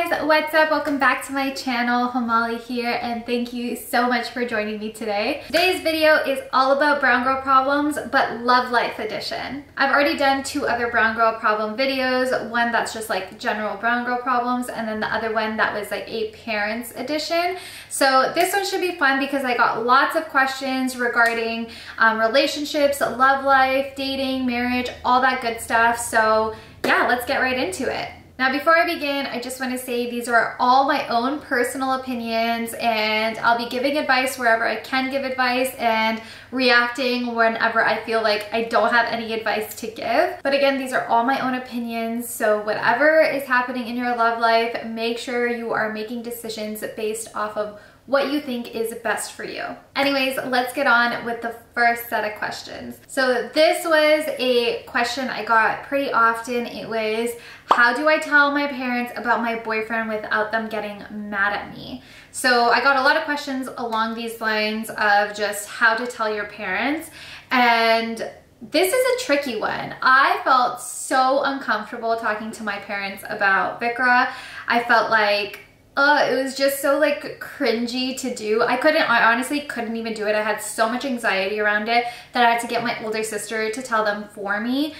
guys, what's up? Welcome back to my channel. Hemali here, and thank you so much for joining me today. Today's video is all about brown girl problems, but love life edition. I've already done 2 other brown girl problem videos, one that's just like general brown girl problems, and then the other one that was like a parents edition. So this one should be fun because I got lots of questions regarding relationships, love life, dating, marriage, all that good stuff. So yeah, let's get right into it. Now, before I begin, I just want to say these are all my own personal opinions, and I'll be giving advice wherever I can give advice and reacting whenever I feel like I don't have any advice to give. But again, these are all my own opinions, so whatever is happening in your love life, make sure you are making decisions based off of what you think is best for you. Anyways, let's get on with the first set of questions. So this was a question I got pretty often. It was, how do I tell my parents about my boyfriend without them getting mad at me? So I got a lot of questions along these lines of just how to tell your parents, and this is a tricky one. I felt so uncomfortable talking to my parents about Vikra. I felt like it was just so like cringy to do. I honestly couldn't even do it. I had so much anxiety around it that I had to get my older sister to tell them for me.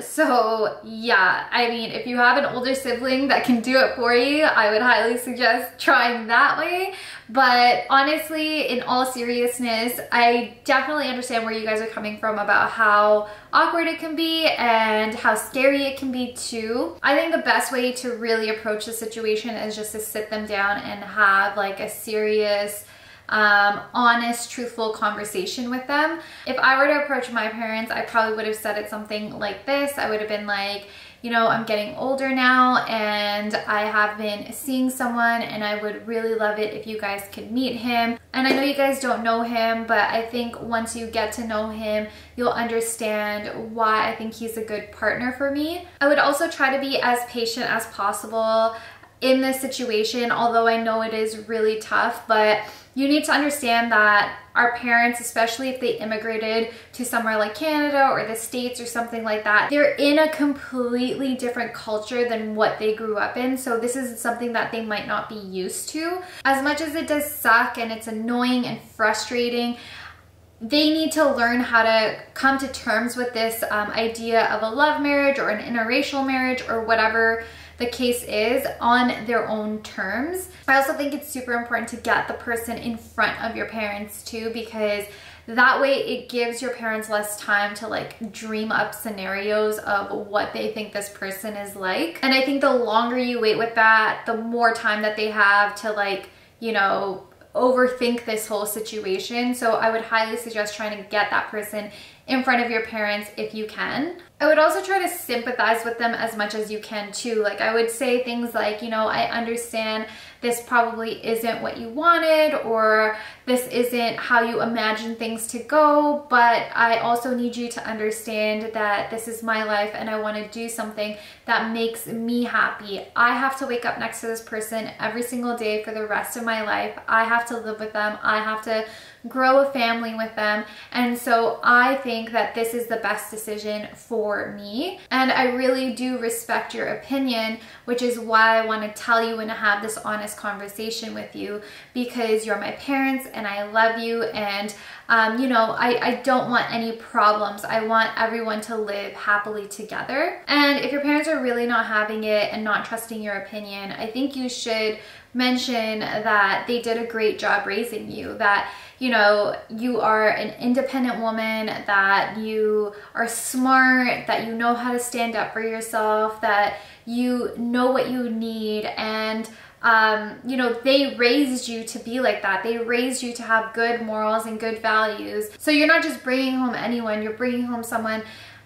So yeah, I mean, if you have an older sibling that can do it for you, I would highly suggest trying that way. But honestly, in all seriousness, I definitely understand where you guys are coming from about how awkward it can be and how scary it can be too. I think the best way to really approach the situation is just to sit them down and have like a serious, honest, truthful conversation with them. If I were to approach my parents, I probably would have said it something like this. I would have been like, you know, I'm getting older now and I have been seeing someone and I would really love it if you guys could meet him. And I know you guys don't know him, but I think once you get to know him, you'll understand why I think he's a good partner for me. I would also try to be as patient as possible in this situation, although I know it is really tough, but you need to understand that our parents, especially if they immigrated to somewhere like Canada or the States or something like that, they're in a completely different culture than what they grew up in. So this is something that they might not be used to. As much as it does suck and it's annoying and frustrating, they need to learn how to come to terms with this idea of a love marriage or an interracial marriage or whatever the case is on their own terms. I also think it's super important to get the person in front of your parents too, because that way it gives your parents less time to like dream up scenarios of what they think this person is like. And I think the longer you wait with that, the more time that they have to like, you know, overthink this whole situation. So I would highly suggest trying to get that person in front of your parents if you can. I would also try to sympathize with them as much as you can too. Like I would say things like, you know, I understand this probably isn't what you wanted, or this isn't how you imagine things to go, but I also need you to understand that this is my life and I want to do something that makes me happy. I have to wake up next to this person every single day for the rest of my life. I have to live with them. I have to grow a family with them. And so I think that this is the best decision for me. And I really do respect your opinion, which is why I want to tell you and have this honest conversation with you, because you're my parents and I love you, and you know, I don't want any problems. I want everyone to live happily together. And if your parents are really not having it and not trusting your opinion, I think you should mention that they did a great job raising you, that you know, you are an independent woman, that you are smart, that you know how to stand up for yourself, that you know what you need, and you know, they raised you to be like that. They raised you to have good morals and good values. So you're not just bringing home anyone, you're bringing home someone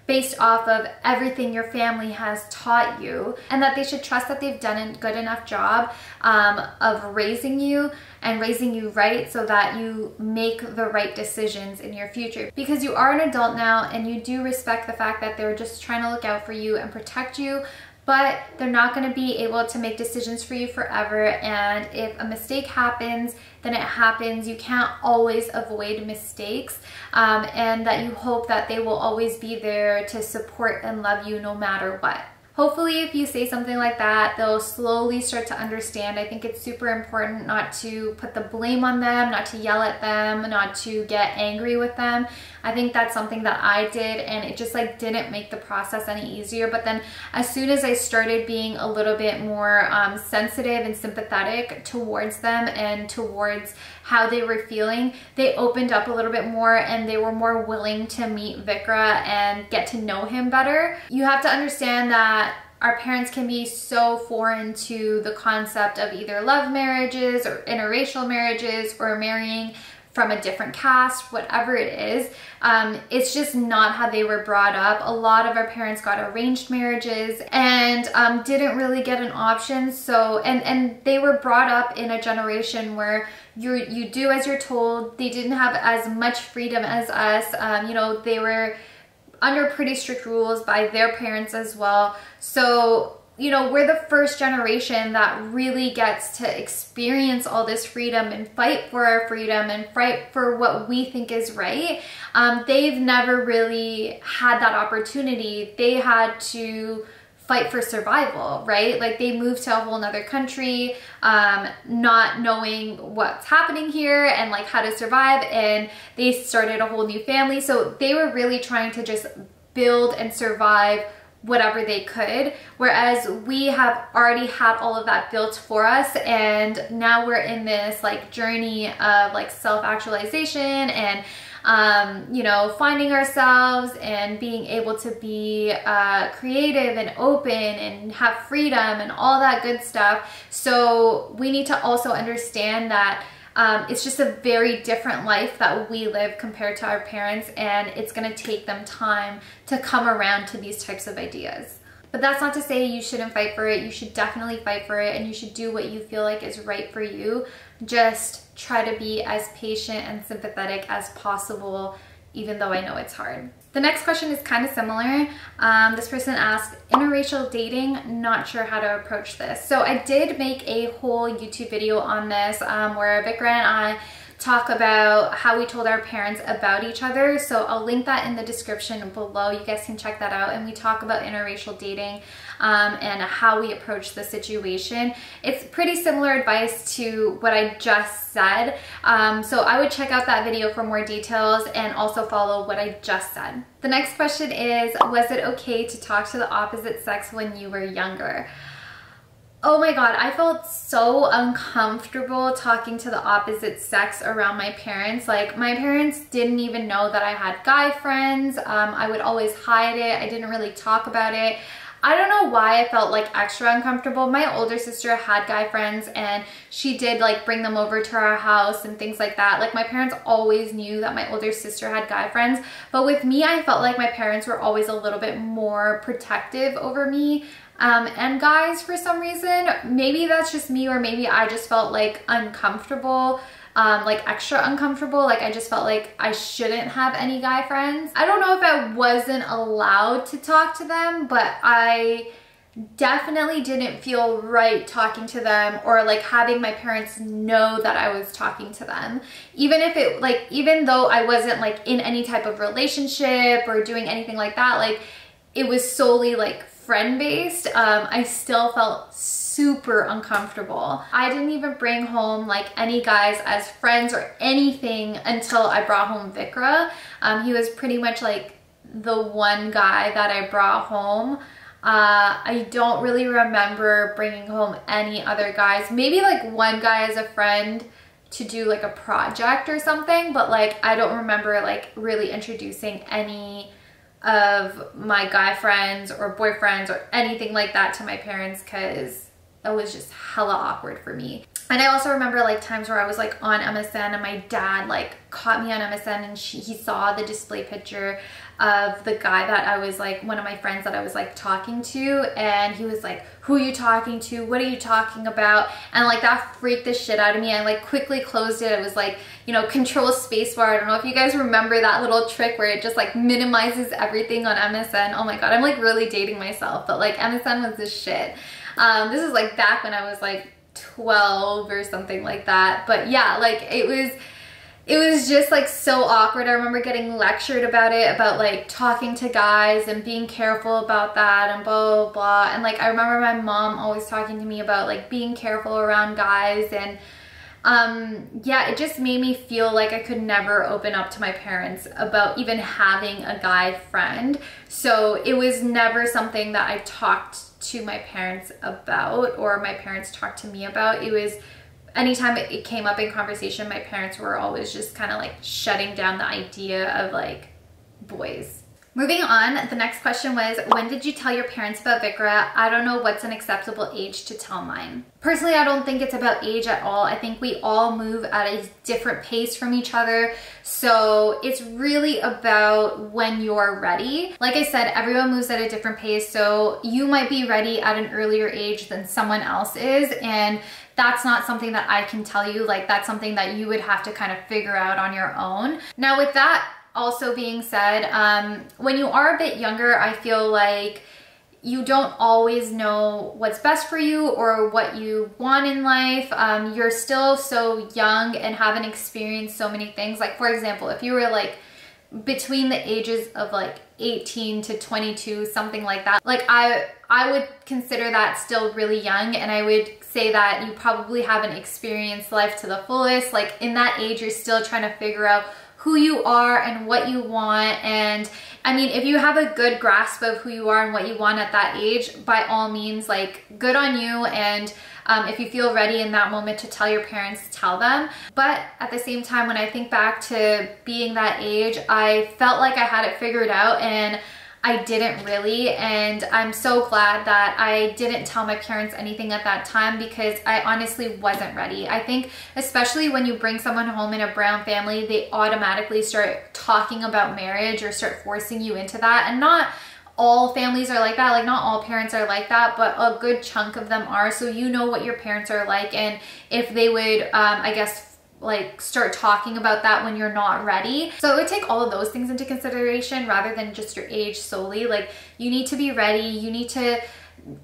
based off of everything your family has taught you, and that they should trust that they've done a good enough job of raising you and raising you right, so that you make the right decisions in your future. Because you are an adult now and you do respect the fact that they're just trying to look out for you and protect you, but they're not going to be able to make decisions for you forever. And if a mistake happens, then it happens. You can't always avoid mistakes, and that you hope that they will always be there to support and love you no matter what. hopefully if you say something like that, they'll slowly start to understand. I think it's super important not to put the blame on them, not to yell at them, not to get angry with them. I think that's something that I did, and it just like didn't make the process any easier. But then as soon as I started being a little bit more sensitive and sympathetic towards them and towards how they were feeling, they opened up a little bit more and they were more willing to meet Vikra and get to know him better. You have to understand that our parents can be so foreign to the concept of either love marriages or interracial marriages or marrying from a different caste, whatever it is. It's just not how they were brought up. A lot of our parents got arranged marriages and didn't really get an option. So, and they were brought up in a generation where you do as you're told. They didn't have as much freedom as us. You know, they were under pretty strict rules by their parents as well. So, you know, we're the first generation that really gets to experience all this freedom and fight for our freedom and fight for what we think is right. They've never really had that opportunity. They had to fight for survival, right? Like they moved to a whole nother country, not knowing what's happening here and like how to survive, and they started a whole new family. So they were really trying to just build and survive whatever they could, whereas we have already had all of that built for us, and now we're in this like journey of like self-actualization and you know, finding ourselves and being able to be creative and open and have freedom and all that good stuff. So we need to also understand that it's just a very different life that we live compared to our parents, and it's going to take them time to come around to these types of ideas. But that's not to say you shouldn't fight for it. You should definitely fight for it, and you should do what you feel like is right for you. Just try to be as patient and sympathetic as possible, even though I know it's hard. The next question is kind of similar. This person asked, interracial dating, not sure how to approach this. So I did make a whole YouTube video on this where Vikra and I talk about how we told our parents about each other. So I'll link that in the description below. You guys can check that out. And we talk about interracial dating and how we approach the situation. It's pretty similar advice to what I just said. So I would check out that video for more details and also follow what I just said. The next question is, was it okay to talk to the opposite sex when you were younger? Oh my God, I felt so uncomfortable talking to the opposite sex around my parents. Like, my parents didn't even know that I had guy friends. I would always hide it. I didn't really talk about it. I don't know why I felt like extra uncomfortable. My older sister had guy friends and she did like bring them over to our house and things like that. Like, my parents always knew that my older sister had guy friends. But with me, I felt like my parents were always a little bit more protective over me. And guys, for some reason, maybe that's just me, or maybe I just felt like uncomfortable, like extra uncomfortable. Like, I just felt like I shouldn't have any guy friends. I don't know if I wasn't allowed to talk to them, but I definitely didn't feel right talking to them or like having my parents know that I was talking to them. Even if it like, even though I wasn't like in any type of relationship or doing anything like that, like it was solely like friend-based, I still felt super uncomfortable. I didn't even bring home like any guys as friends or anything until I brought home Vikra. He was pretty much like the one guy that I brought home. I don't really remember bringing home any other guys. Maybe like one guy as a friend to do like a project or something, but like I don't remember like really introducing any of my guy friends or boyfriends or anything like that to my parents, because it was just hella awkward for me. And I also remember like times where I was like on MSN and my dad like caught me on MSN and he saw the display picture of the guy that I was like, one of my friends that I was like talking to, and he was like, who are you talking to? What are you talking about? And like that freaked the shit out of me. I like quickly closed it. It was like, you know, control spacebar. I don't know if you guys remember that little trick where it just like minimizes everything on MSN. Oh my God, I'm like really dating myself, but like MSN was the shit. This is like back when I was like 12 or something like that. But yeah, like it it was just like so awkward. I remember getting lectured about it, about like talking to guys and being careful about that and blah, blah, blah. And like, I remember my mom always talking to me about like being careful around guys. And yeah, it just made me feel like I could never open up to my parents about even having a guy friend. So it was never something that I talked to my parents about, or my parents talked to me about. It was anytime it came up in conversation, my parents were always just kind of like shutting down the idea of like boys. Moving on, the next question was, when did you tell your parents about Vikra? I don't know what's an acceptable age to tell mine. Personally, I don't think it's about age at all. I think we all move at a different pace from each other. So it's really about when you're ready. Like I said, everyone moves at a different pace. So you might be ready at an earlier age than someone else is. And that's not something that I can tell you. Like, that's something that you would have to kind of figure out on your own. Now, with that also being said, when you are a bit younger, I feel like you don't always know what's best for you or what you want in life. You're still so young and haven't experienced so many things. Like, for example, if you were like between the ages of like 18 to 22, something like that, like I would consider that still really young, and I would say that you probably haven't experienced life to the fullest. Like, in that age, you're still trying to figure out who you are and what you want. And I mean, if you have a good grasp of who you are and what you want at that age, by all means, like, good on you. And if you feel ready in that moment to tell your parents, tell them. But at the same time, when I think back to being that age, I felt like I had it figured out, and I didn't really. And I'm so glad that I didn't tell my parents anything at that time, because I honestly wasn't ready. I think especially when you bring someone home in a brown family, they automatically start talking about marriage or start forcing you into that. And not all families are like that, like not all parents are like that, but a good chunk of them are. So you know what your parents are like, and if they would, I guess, like start talking about that when you're not ready. So it would take all of those things into consideration rather than just your age solely. Like, you need to be ready. You need to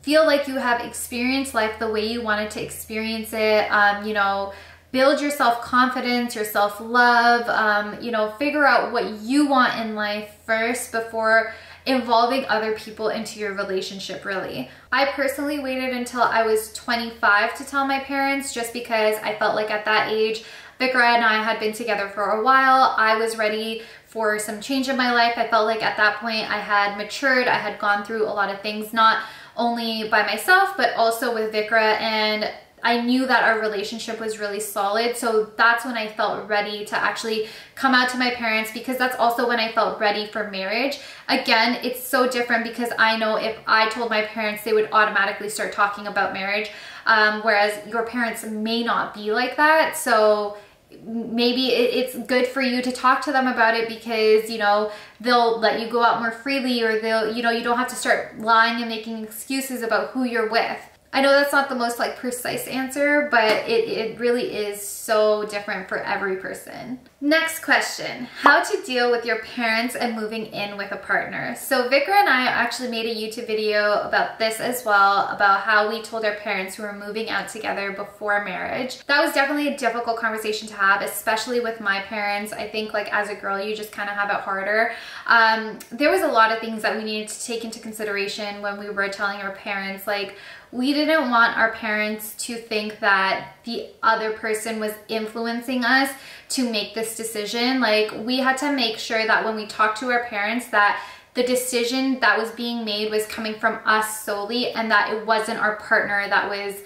feel like you have experienced life the way you wanted to experience it. You know, build your self-confidence, your self-love, you know, figure out what you want in life first before involving other people into your relationship, really. I personally waited until I was 25 to tell my parents, just because I felt like at that age, Vikra and I had been together for a while. I was ready for some change in my life. I felt like at that point I had matured. I had gone through a lot of things, not only by myself, but also with Vikra, and I knew that our relationship was really solid. So that's when I felt ready to actually come out to my parents, because that's also when I felt ready for marriage. Again, it's so different, because I know if I told my parents, they would automatically start talking about marriage, whereas your parents may not be like that. So maybe it's good for you to talk to them about it, because, you know, they'll let you go out more freely, or they'll, you know, you don't have to start lying and making excuses about who you're with. I know that's not the most like precise answer, but it really is so different for every person. Next question, how to deal with your parents and moving in with a partner. So Vikra and I actually made a YouTube video about this as well, about how we told our parents we were moving out together before marriage. That was definitely a difficult conversation to have, especially with my parents. I think like as a girl, you just kind of have it harder. There was a lot of things that we needed to take into consideration when we were telling our parents. Like, we didn't want our parents to think that the other person was influencing us to make this decision. Like, we had to make sure that when we talked to our parents, that the decision that was being made was coming from us solely, and that it wasn't our partner that was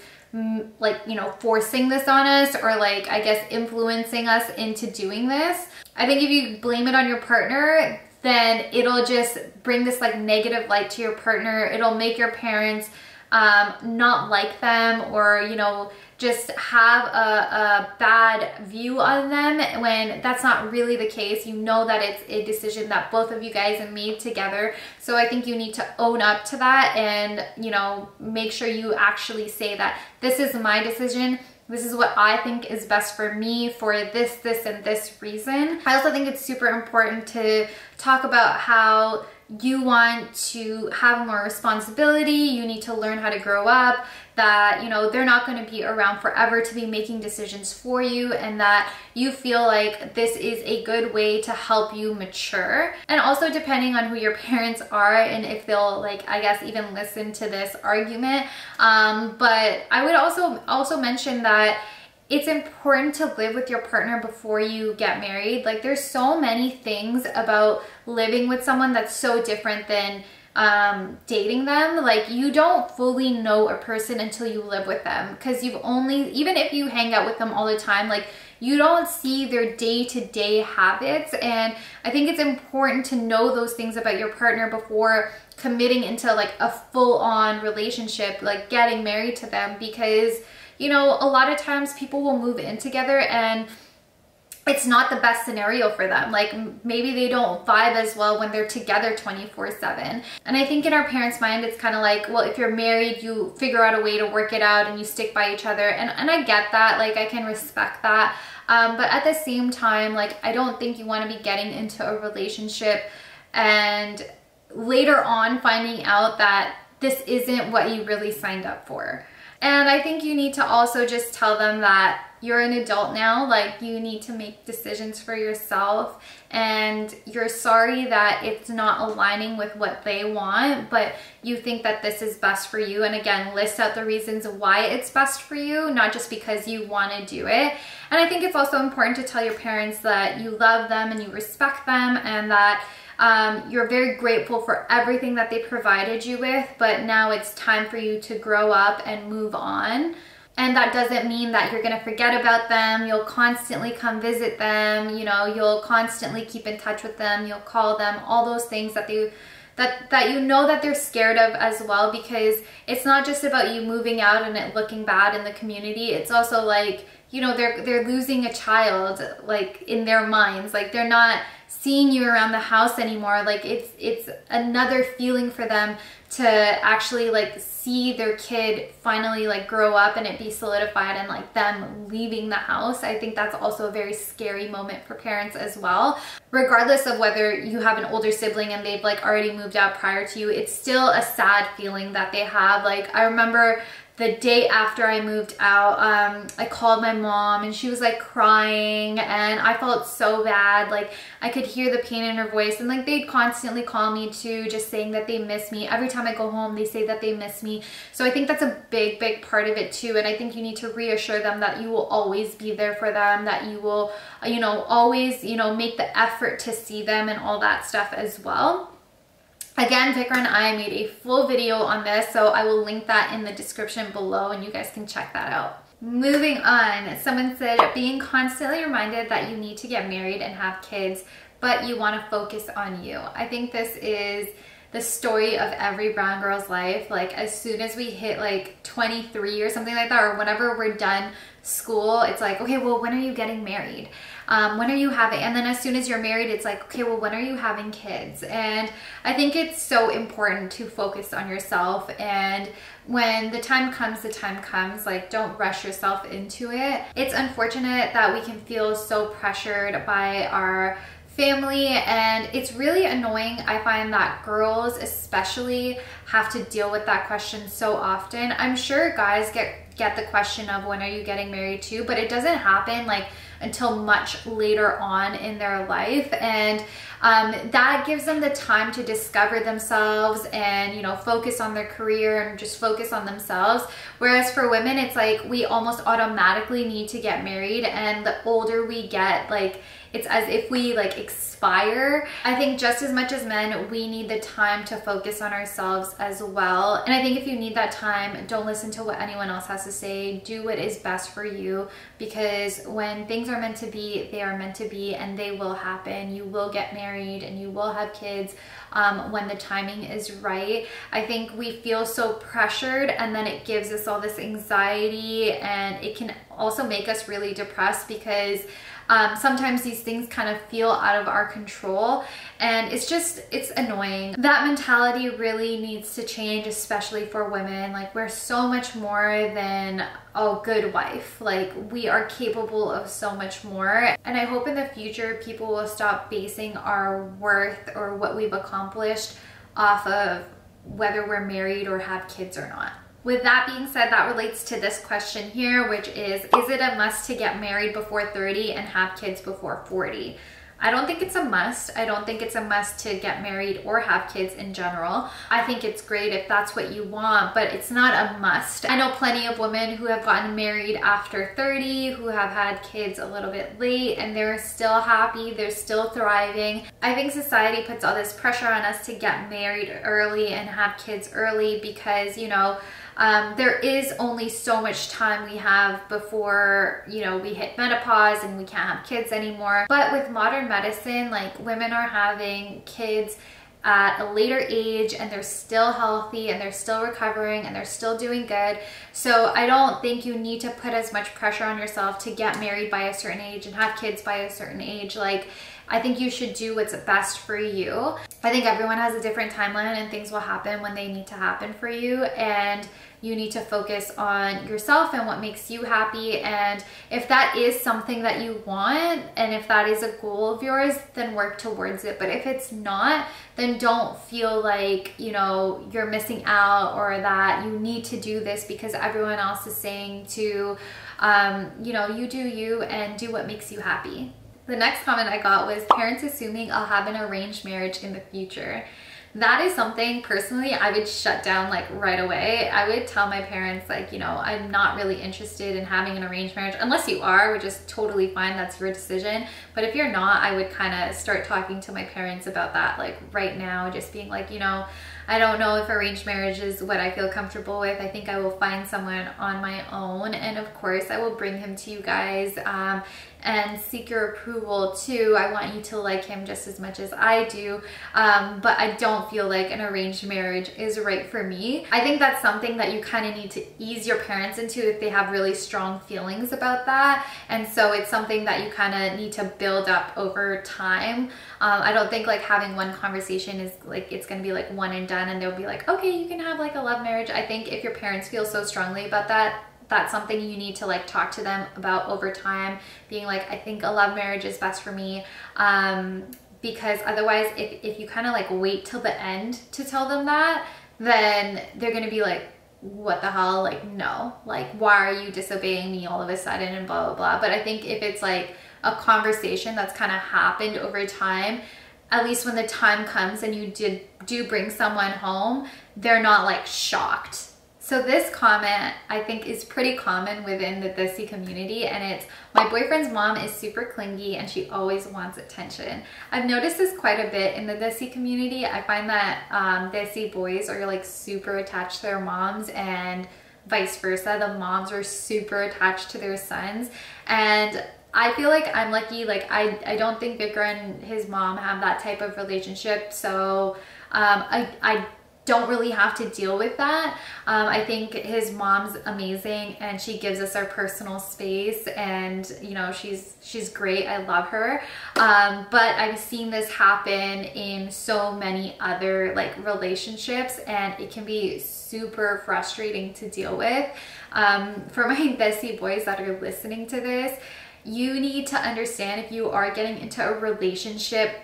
like, you know, forcing this on us, or like, I guess, influencing us into doing this. I think if you blame it on your partner, then it'll just bring this like negative light to your partner. It'll make your parents not like them, or, you know, just have a bad view on them, when that's not really the case. You know that it's a decision that both of you guys have made together. So I think you need to own up to that, and, you know, make sure you actually say that this is my decision. This is what I think is best for me for this, and this reason. I also think it's super important to talk about how you want to have more responsibility, you need to learn how to grow up, that, you know, they're not going to be around forever to be making decisions for you, and that you feel like this is a good way to help you mature. And also depending on who your parents are and if they'll, like, I guess even listen to this argument. But I would also mention that it's important to live with your partner before you get married. Like, there's so many things about living with someone that's so different than dating them. Like, you don't fully know a person until you live with them, because even if you hang out with them all the time, like, you don't see their day-to-day habits. And I think it's important to know those things about your partner before committing into like a full-on relationship, like getting married to them, because, you know, a lot of times people will move in together and it's not the best scenario for them. Like, maybe they don't vibe as well when they're together 24/7. And I think in our parents' mind, it's kind of like, well, if you're married, you figure out a way to work it out and you stick by each other. And I get that, like, I can respect that. But at the same time, like, I don't think you want to be getting into a relationship and later on finding out that this isn't what you really signed up for. And I think you need to also just tell them that you're an adult now, like, you need to make decisions for yourself, and you're sorry that it's not aligning with what they want, but you think that this is best for you. And again, list out the reasons why it's best for you, not just because you want to do it. And I think it's also important to tell your parents that you love them and you respect them, and that you're very grateful for everything that they provided you with, but now it's time for you to grow up and move on. And that doesn't mean that you're gonna forget about them. You'll constantly come visit them, you know, you'll constantly keep in touch with them, you'll call them, all those things that that you know that they're scared of as well, because it's not just about you moving out and it looking bad in the community. It's also like, you know, they're losing a child, like, in their minds. Like, they're not seeing you around the house anymore. Like, it's another feeling for them to actually like see their kid finally like grow up and it be solidified, and like them leaving the house. I think that's also a very scary moment for parents as well. Regardless of whether you have an older sibling and they've like already moved out prior to you, it's still a sad feeling that they have. Like, I remember the day after I moved out, I called my mom and she was like crying, and I felt so bad. Like, I could hear the pain in her voice, and like they'd constantly call me too, just saying that they miss me. Every time I go home, they say that they miss me. So I think that's a big, big part of it too. And I think you need to reassure them that you will always be there for them, that you will, you know, always, you know, make the effort to see them and all that stuff as well. Again, Vikra and I made a full video on this, so I will link that in the description below and you guys can check that out. Moving on, someone said, being constantly reminded that you need to get married and have kids, but you want to focus on you. I think this is the story of every brown girl's life. Like, as soon as we hit like 23 or something like that, or whenever we're done school, it's like, okay, well, when are you getting married? When are you having, and then as soon as you're married, it's like, okay, well, when are you having kids? And I think it's so important to focus on yourself, and when the time comes, like, don't rush yourself into it. It's unfortunate that we can feel so pressured by our family, and it's really annoying. I find that girls especially have to deal with that question so often. I'm sure guys get the question of when are you getting married too, but it doesn't happen like until much later on in their life, and that gives them the time to discover themselves and, you know, focus on their career and just focus on themselves. Whereas for women, it's like we almost automatically need to get married, and the older we get, like, it's as if we like expire. I think just as much as men, we need the time to focus on ourselves as well. And I think if you need that time, don't listen to what anyone else has to say. Do what is best for you, because when things are meant to be, they are meant to be, and they will happen. You will get married and you will have kids when the timing is right. I think we feel so pressured, and then it gives us all this anxiety, and it can also make us really depressed, because Sometimes these things kind of feel out of our control, and it's annoying. That mentality really needs to change, especially for women. Like, we're so much more than a good wife. Like, we are capable of so much more. And I hope in the future people will stop basing our worth or what we've accomplished off of whether we're married or have kids or not. With that being said, that relates to this question here, which is it a must to get married before 30 and have kids before 40? I don't think it's a must. I don't think it's a must to get married or have kids in general. I think it's great if that's what you want, but it's not a must. I know plenty of women who have gotten married after 30, who have had kids a little bit late, and they're still happy, they're still thriving. I think society puts all this pressure on us to get married early and have kids early because, you know, there is only so much time we have before, you know, we hit menopause and we can't have kids anymore. But with modern medicine, like, women are having kids at a later age and they're still healthy and they're still recovering and they're still doing good. So I don't think you need to put as much pressure on yourself to get married by a certain age and have kids by a certain age. Like, I think you should do what's best for you. I think everyone has a different timeline and things will happen when they need to happen for you, and you need to focus on yourself and what makes you happy. And if that is something that you want and if that is a goal of yours, then work towards it. But if it's not, then don't feel like, you know, you're missing out or that you need to do this because everyone else is saying to, you know, you do you and do what makes you happy. The next comment I got was parents assuming I'll have an arranged marriage in the future. That is something personally I would shut down like right away. I would tell my parents, like, you know, I'm not really interested in having an arranged marriage unless you are, which is totally fine. That's your decision. But if you're not, I would kind of start talking to my parents about that like right now, just being like, you know, I don't know if arranged marriage is what I feel comfortable with. I think I will find someone on my own. And of course, I will bring him to you guys and seek your approval too. I want you to like him just as much as I do. But I don't feel like an arranged marriage is right for me. I think that's something that you kind of need to ease your parents into if they have really strong feelings about that. And so it's something that you kind of need to build up over time. I don't think like having one conversation is like, it's going to be like one and done and they'll be like, okay, you can have like a love marriage. I think if your parents feel so strongly about that, that's something you need to like talk to them about over time, being like, I think a love marriage is best for me. Because otherwise, if you kind of like wait till the end to tell them that, then they're going to be like, what the hell? Like, no, like, why are you disobeying me all of a sudden and blah, blah, blah. But I think if it's like a conversation that's kind of happened over time, at least when the time comes and you do bring someone home, they're not like shocked. So this comment I think is pretty common within the Desi community, and it's, my boyfriend's mom is super clingy and she always wants attention. I've noticed this quite a bit in the Desi community. I find that Desi boys are like super attached to their moms and vice versa. The moms are super attached to their sons, and I feel like I'm lucky. Like I don't think Vikram and his mom have that type of relationship, so I don't really have to deal with that. I think his mom's amazing and she gives us our personal space, and you know, she's great. I love her. But I've seen this happen in so many other like relationships, and it can be super frustrating to deal with. For my Desi boys that are listening to this, you need to understand, if you are getting into a relationship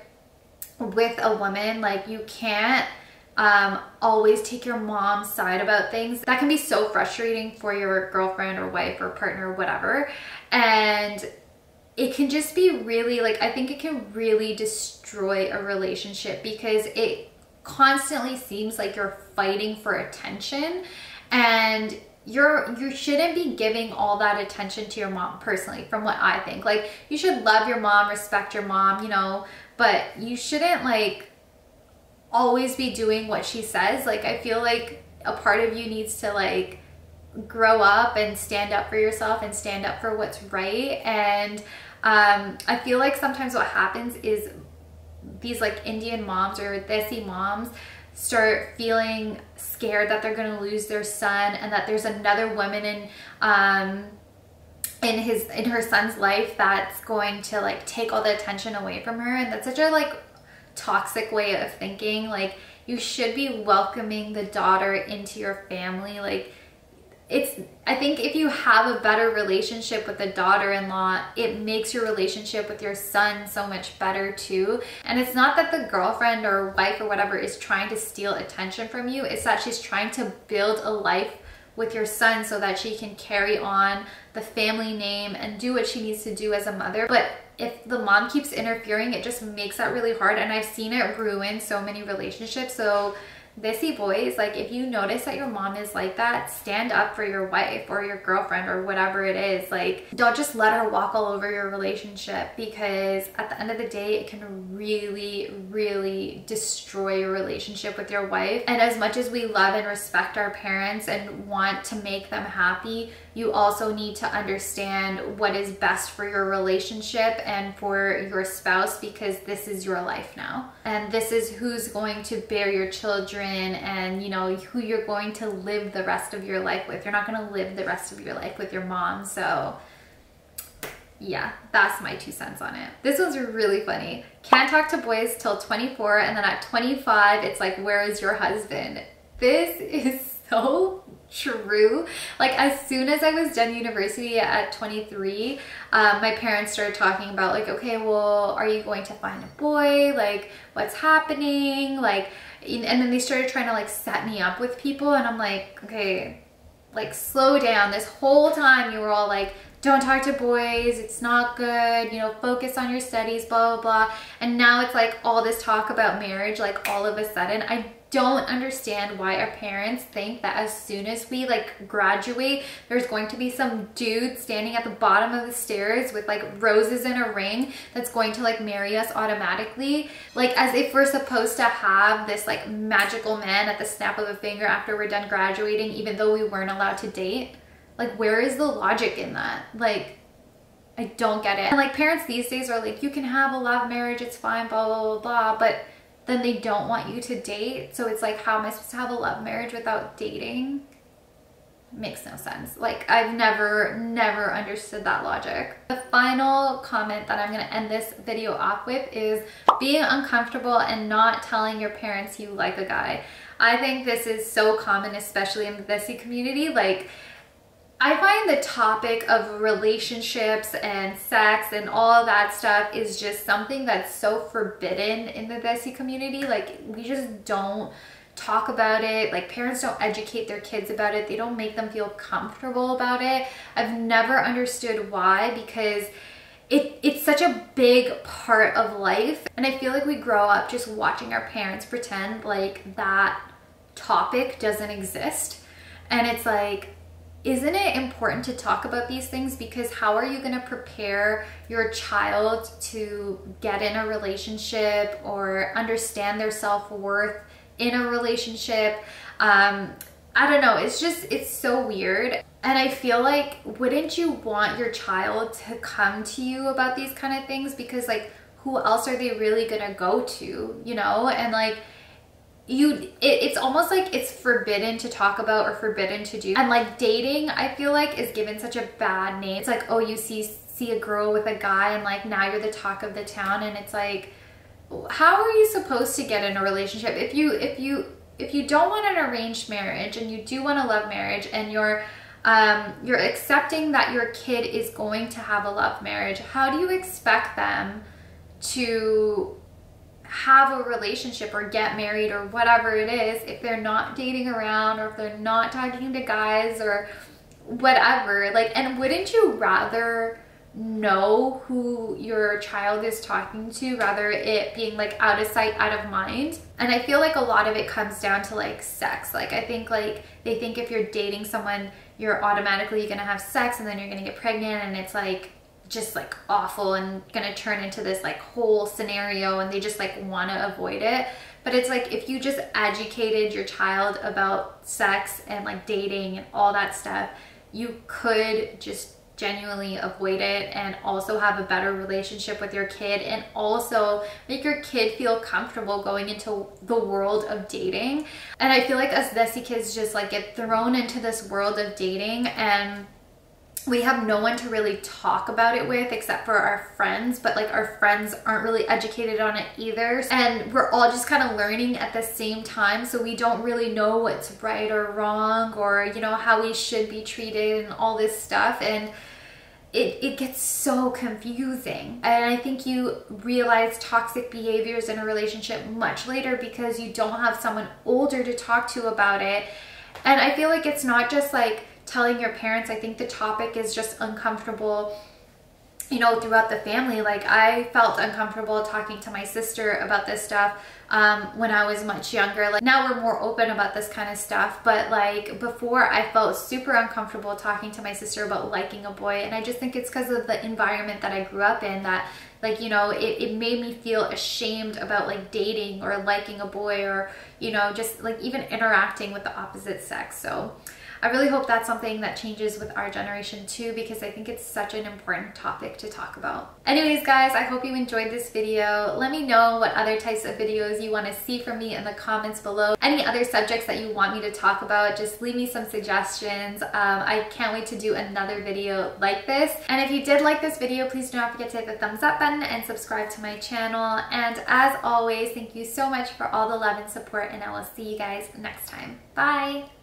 with a woman, like, you can't always take your mom's side about things. That can be so frustrating for your girlfriend or wife or partner or whatever. And it can just be really like, I think it can really destroy a relationship because it constantly seems like you're fighting for attention, and you shouldn't be giving all that attention to your mom, personally, from what I think. Like, you should love your mom, respect your mom, you know, but you shouldn't like always be doing what she says. Like, I feel like a part of you needs to like grow up and stand up for yourself and stand up for what's right. And I feel like sometimes what happens is these like Indian moms or Desi moms start feeling scared that they're going to lose their son and that there's another woman in her son's life that's going to like take all the attention away from her. And that's such a like toxic way of thinking. Like, you should be welcoming the daughter into your family. Like, I think if you have a better relationship with the daughter-in-law, it makes your relationship with your son so much better too. And it's not that the girlfriend or wife or whatever is trying to steal attention from you. It's that she's trying to build a life with your son so that she can carry on the family name and do what she needs to do as a mother. But if the mom keeps interfering, it just makes that really hard. And I've seen it ruin so many relationships. So Visi boys, like, if you notice that your mom is like that, stand up for your wife or your girlfriend or whatever it is. Like, don't just let her walk all over your relationship, because at the end of the day, it can really, really destroy your relationship with your wife. And as much as we love and respect our parents and want to make them happy, you also need to understand what is best for your relationship and for your spouse, because this is your life now. And this is who's going to bear your children, and you know, who you're going to live the rest of your life with. You're not going to live the rest of your life with your mom. So yeah, that's my 2 cents on it. This was really funny. Can't talk to boys till 24, and then at 25, it's like, where is your husband? This is so true. Like, as soon as I was done university at 23, my parents started talking about like, okay, well, are you going to find a boy? Like, what's happening? Like, and then they started trying to like set me up with people, and I'm like, okay, like, slow down. This whole time you were all like, don't talk to boys, it's not good, you know, focus on your studies, blah, blah, blah. And now it's like all this talk about marriage, like, all of a sudden. I don't understand why our parents think that as soon as we like graduate, there's going to be some dude standing at the bottom of the stairs with like roses in a ring that's going to like marry us automatically. Like, as if we're supposed to have this like magical man at the snap of a finger after we're done graduating, even though we weren't allowed to date. Like, where is the logic in that? Like, I don't get it. And like, parents these days are like, you can have a love marriage, it's fine, blah, blah, blah, blah, but then they don't want you to date. So it's like, how am I supposed to have a love marriage without dating? Makes no sense. Like, I've never understood that logic. The final comment that I'm gonna end this video off with is being uncomfortable and not telling your parents you like a guy. I think this is so common, especially in the Visi community. Like, I find the topic of relationships and sex and all of that stuff is just something that's so forbidden in the Visi community. Like, we just don't talk about it. Like, parents don't educate their kids about it. They don't make them feel comfortable about it. I've never understood why, because it's such a big part of life. And I feel like we grow up just watching our parents pretend like that topic doesn't exist. And it's like, isn't it important to talk about these things? Because how are you going to prepare your child to get in a relationship or understand their self-worth in a relationship? I don't know. It's so weird. And I feel like, wouldn't you want your child to come to you about these kind of things? Because like, who else are they really going to go to, you know? And like, it's almost like it's forbidden to talk about or forbidden to do. And like, dating, I feel like, is given such a bad name. It's like, oh, you see a girl with a guy and like, now you're the talk of the town. And it's like, how are you supposed to get in a relationship if you don't want an arranged marriage and you do want a love marriage, and you're accepting that your kid is going to have a love marriage? How do you expect them to have a relationship or get married or whatever it is if they're not dating around, or if they're not talking to guys or whatever? Like, and wouldn't you rather know who your child is talking to, rather it being like out of sight, out of mind? And I feel like a lot of it comes down to like sex. Like, I think like they think if you're dating someone, you're automatically gonna have sex and then you're gonna get pregnant, and it's like just like awful and gonna turn into this like whole scenario, and they just like want to avoid it. But it's like, if you just educated your child about sex and like dating and all that stuff, you could just genuinely avoid it and also have a better relationship with your kid, and also make your kid feel comfortable going into the world of dating. And I feel like us Visi kids just like get thrown into this world of dating, and we have no one to really talk about it with except for our friends, but like our friends aren't really educated on it either. And we're all just kind of learning at the same time. So we don't really know what's right or wrong, or, you know, how we should be treated and all this stuff. And it gets so confusing. And I think you realize toxic behaviors in a relationship much later because you don't have someone older to talk to about it. And I feel like it's not just like telling your parents. I think the topic is just uncomfortable, you know, throughout the family. Like I felt uncomfortable talking to my sister about this stuff when I was much younger. Like now we're more open about this kind of stuff, but like before I felt super uncomfortable talking to my sister about liking a boy. And I just think it's because of the environment that I grew up in, that like, you know, it made me feel ashamed about like dating or liking a boy, or, you know, just like even interacting with the opposite sex. So I really hope that's something that changes with our generation too, because I think it's such an important topic to talk about. Anyways, guys, I hope you enjoyed this video. Let me know what other types of videos you want to see from me in the comments below. Any other subjects that you want me to talk about, just leave me some suggestions. I can't wait to do another video like this. And if you did like this video, please do not forget to hit the thumbs up button and subscribe to my channel. And as always, thank you so much for all the love and support, and I will see you guys next time. Bye!